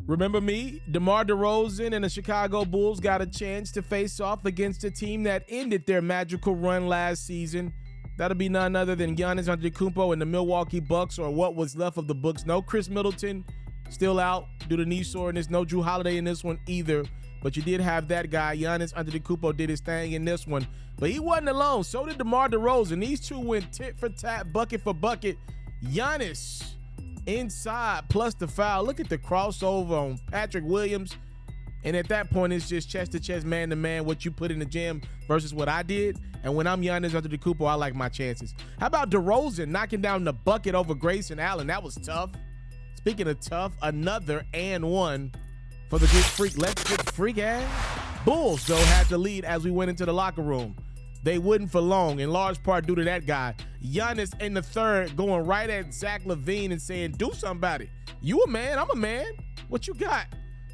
Remember me? DeMar DeRozan and the Chicago Bulls got a chance to face off against a team that ended their magical run last season. That'll be none other than Giannis Antetokounmpo and the Milwaukee Bucks, or what was left of the Bucks. No Chris Middleton, still out due to knee soreness. No Drew Holiday in this one either. But you did have that guy. Giannis Antetokounmpo did his thing in this one. But he wasn't alone. So did DeMar DeRozan. These two went tit for tat, bucket for bucket. Giannis inside plus the foul. Look at the crossover on Patrick Williams. And at that point, it's just chest to chest, man to man, what you put in the gym versus what I did. And when I'm Giannis Antetokounmpo, I like my chances. How about DeRozan knocking down the bucket over Grayson Allen? That was tough. Speaking of tough, another and one for the Greek Freak. Let's get freak ass. Bulls, though, had the lead as we went into the locker room. They wouldn't for long, in large part due to that guy. Giannis in the third going right at Zach LaVine and saying, do somebody. You a man, I'm a man. What you got?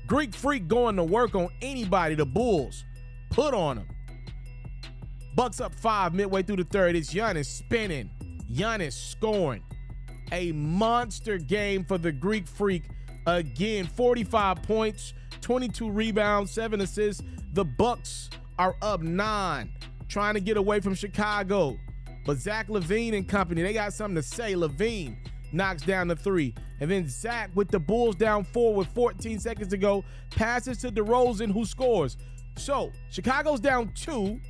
Greek Freak going to work on anybody. The Bulls put on him. Bucks up 5 midway through the third. It's Giannis spinning. Giannis scoring. A monster game for the Greek Freak. Again, 45 points, 22 rebounds, 7 assists. The Bucks are up 9, trying to get away from Chicago. But Zach LaVine and company, they got something to say. LaVine knocks down the 3. And then Zach, with the Bulls down 4 with 14 seconds to go, passes to DeRozan, who scores. So Chicago's down 2.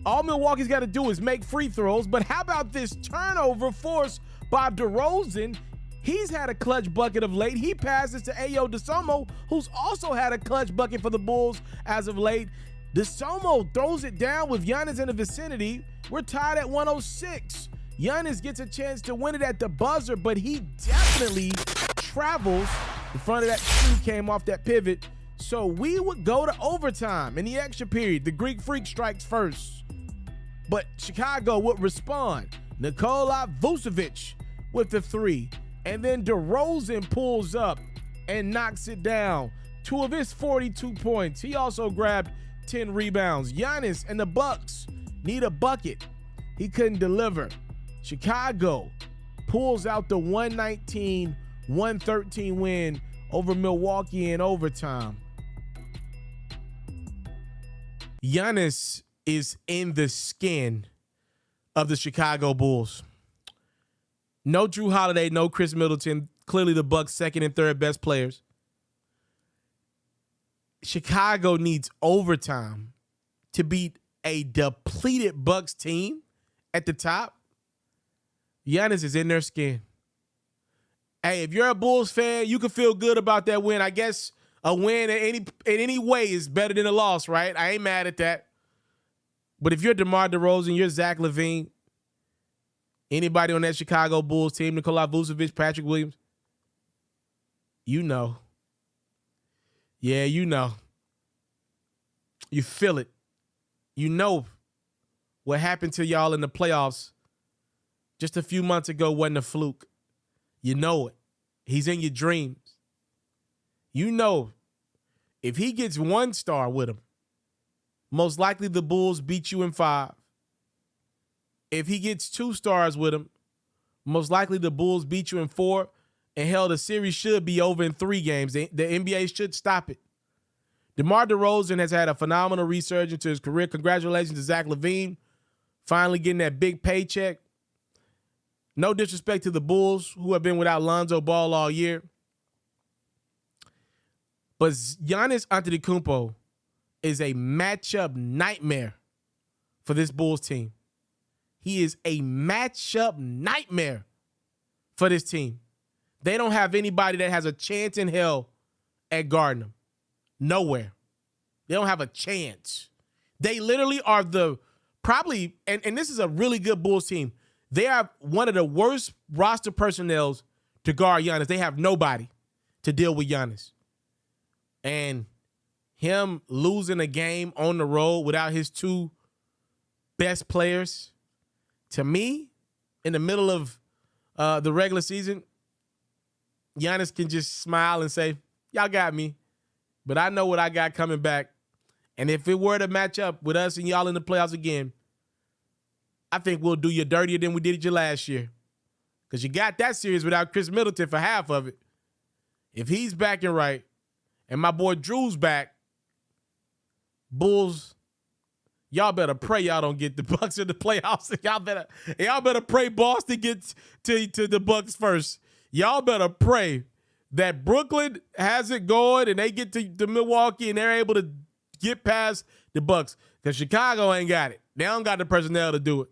All Milwaukee's got to do is make free throws. But how about this turnover forced by DeRozan? He's had a clutch bucket of late. He passes to Ayo Dosunmu, who's also had a clutch bucket for the Bulls as of late. Dosunmu throws it down with Giannis in the vicinity. We're tied at 106. Giannis gets a chance to win it at the buzzer, but he definitely travels. The front of that shoe came off that pivot. So we would go to overtime in the extra period. The Greek Freak strikes first. But Chicago would respond. Nikola Vucevic with the 3. And then DeRozan pulls up and knocks it down. 2 of his 42 points. He also grabbed 10 rebounds. Giannis and the Bucks need a bucket. He couldn't deliver. Chicago pulls out the 119-113 win over Milwaukee in overtime. Giannis is in the skin of the Chicago Bulls. No Drew Holiday, no Chris Middleton. Clearly the Bucks' second and third best players. Chicago needs overtime to beat a depleted Bucks team at the top. Giannis is in their skin. Hey, if you're a Bulls fan, you can feel good about that win. I guess a win in any way is better than a loss, right? I ain't mad at that. But if you're DeMar DeRozan, you're Zach LaVine, anybody on that Chicago Bulls team, Nikola Vucevic, Patrick Williams, you know. Yeah, you know. You feel it. You know what happened to y'all in the playoffs just a few months ago wasn't a fluke. You know it. He's in your dreams. You know if he gets 1 star with him, most likely the Bulls beat you in 5. If he gets 2 stars with him, most likely the Bulls beat you in 4. And hell, the series should be over in 3 games. The NBA should stop it. DeMar DeRozan has had a phenomenal resurgence to his career. Congratulations to Zach LaVine, finally getting that big paycheck. No disrespect to the Bulls, who have been without Lonzo Ball all year. But Giannis Antetokounmpo is a matchup nightmare for this Bulls team. He is a matchup nightmare for this team. They don't have anybody that has a chance in hell at guarding him. Nowhere. They don't have a chance. They literally are probably, and this is a really good Bulls team. They have one of the worst roster personnel to guard Giannis. They have nobody to deal with Giannis. And him losing a game on the road without his 2 best players, to me, in the middle of the regular season, Giannis can just smile and say, y'all got me, but I know what I got coming back. And if it were to match up with us and y'all in the playoffs again, I think we'll do you dirtier than we did you last year. Because you got that series without Chris Middleton for half of it. If he's back and right, and my boy Drew's back, Bulls, y'all better pray y'all don't get the Bucks in the playoffs. Y'all better pray Boston gets to the Bucks first. Y'all better pray that Brooklyn has it going and they get to Milwaukee and they're able to get past the Bucks, because Chicago ain't got it. They don't got the personnel to do it.